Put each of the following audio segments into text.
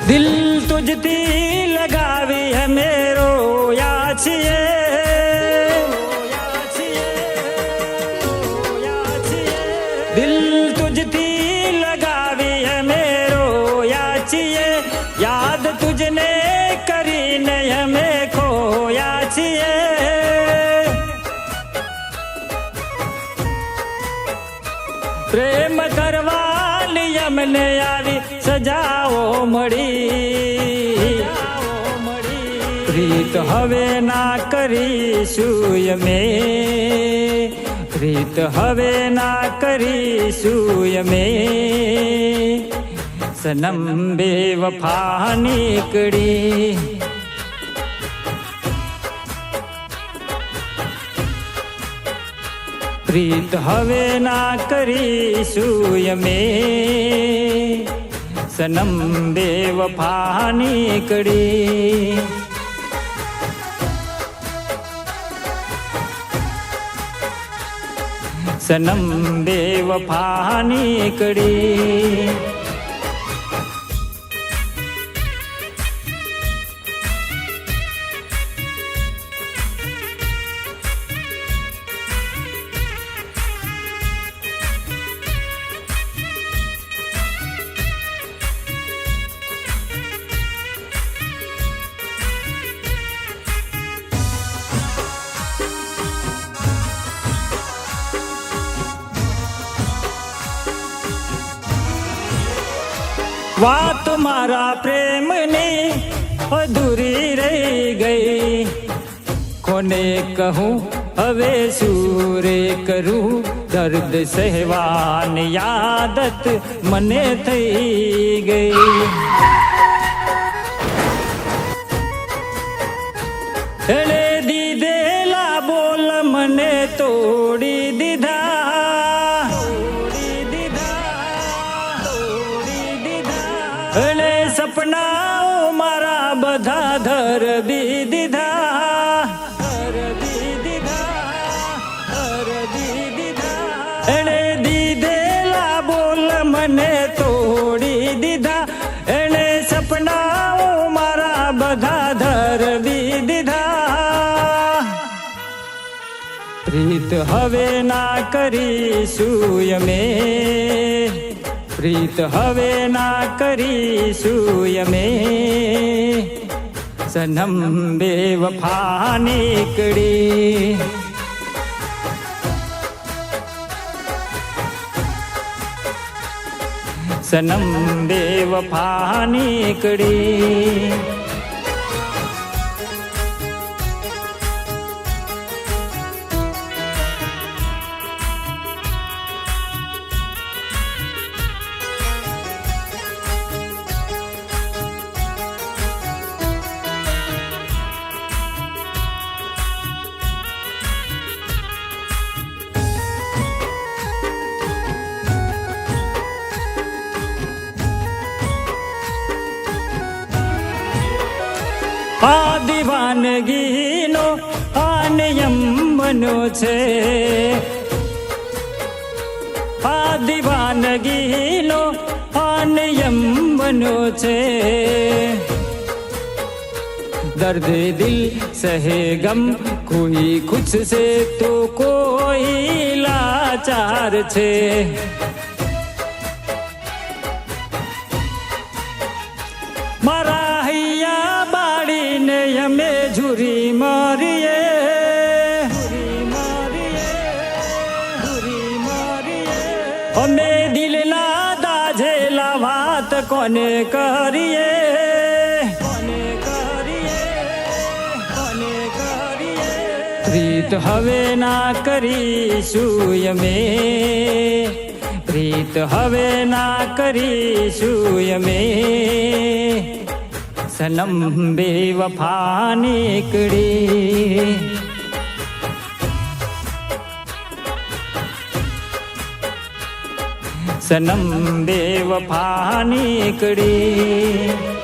દિલ તુજથી લગાવી હે મેરો યા છીએ દિલ તુજથી લગાવી હે મેરો યા છીએ યાદ તુજને કરીને હમે ખોયા છીએ પ્રેમ કરવાની અમને આવી સજાઓ મળી પ્રીત હવે ના કરીશું અમે પ્રીત હવે ના કરીશું અમે સનમ બેવફા નીકળી પ્રીત હવે ના કરીશું અમે સનમ બેવફા નીકળી સનમ બેવફા નીકળી વાત મારા પ્રેમની અધૂરી રહી ગઈ કોને કહું હવે સુરે કરું દર્દ સહેવાની આદત મને થઈ ગઈ એણે દીધેલા બોલ મને તોડી દીધા અને સપનાઓ મારા બધા ધરબી દીધા એને દીધેલા બોલ મને તોડી દીધા એને સપનાઓ મારા બધા ધરબી દીધા પ્રીત હવે ના કરીશું અમે પ્રીત હવે ના કરીશું અમે સનમ બેવફા નીકળી સનમ બેવફા નીકળી આ દીવાનગીનો આ નિયમ બન્યો છે આ દીવાનગીનો આ નિયમ બન્યો છે દર્દ દિલ સહે ગમ કોઈ ખુશ છે તો કોઈ લાચાર છે મારા હૈયા બાળીને અમે ઝૂરી મારીએ અમે દિલના દાઝેલા વાત કોને કરીએ પ્રીત હવે ના કરીશું અમે પ્રીત હવે ના કરીશું અમે સનમ બેવફા નીકળી સનમ બેવફા નીકળી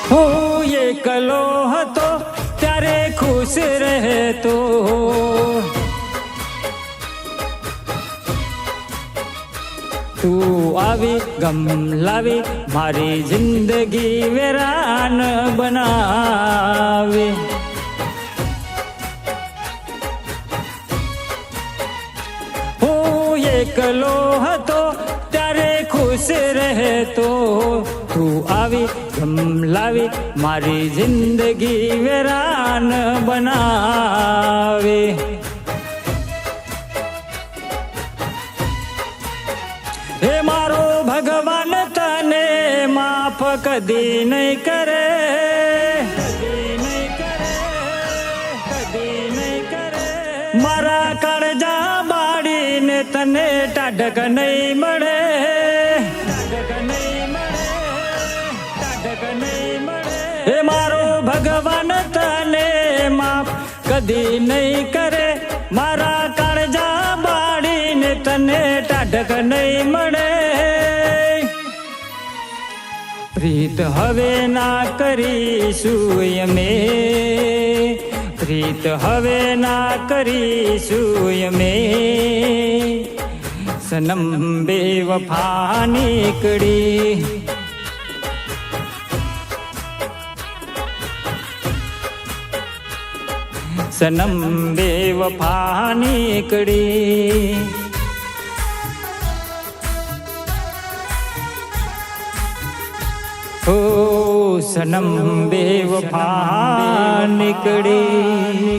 હું એકલો હતો ત્યારે ખુશ રહેતો તું આવી ગમ લાવી મારી જિંદગી વેરાન બનાવી હું એકલો હતો ત્યારે ખુશ રહેતો તું આવી ગમ લાવી મારી જિંદગી વેરાન બનાવે હે મારો ભગવાન તને માફ કદી નહીં કરે મારા કાળજા બાળીને તને ટાઢક નહીં મળે હે મારો ભગવાન તને માફ કદી નહીં કરે મારા કાળજા બાળીને તને ટાઢક નહીં મળે પ્રીત હવે ના કરીશું અમે પ્રીત હવે ના કરીશું અમે સનમ બેવફા નીકળી સનમ બેવફા નીકળી ઓ સનમ બેવફા નીકળી